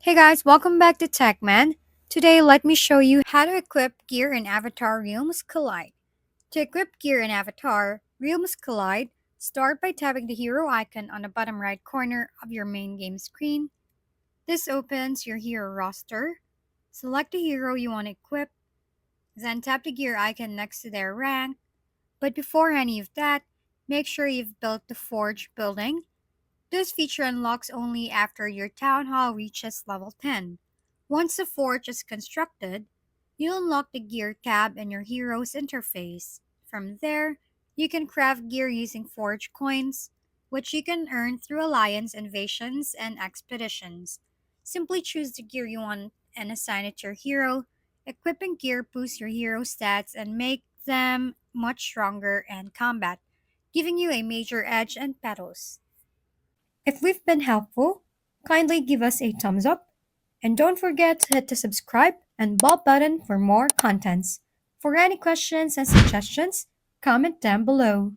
Hey guys, welcome back to TechMan. Today, let me show you how to equip gear in Avatar Realms Collide. To equip gear in Avatar Realms Collide, start by tapping the hero icon on the bottom right corner of your main game screen. This opens your hero roster. Select the hero you want to equip, then tap the gear icon next to their rank. But before any of that, make sure you've built the Forge building. This feature unlocks only after your town hall reaches level 10. Once the forge is constructed, you'll unlock the gear tab in your hero's interface. From there, you can craft gear using forge coins, which you can earn through alliance invasions and expeditions. Simply choose the gear you want and assign it to your hero. Equipping gear boosts your hero stats and make them much stronger in combat, giving you a major edge in battles. If we've been helpful, kindly give us a thumbs up and don't forget to hit the subscribe and bell button for more contents. For any questions and suggestions, comment down below.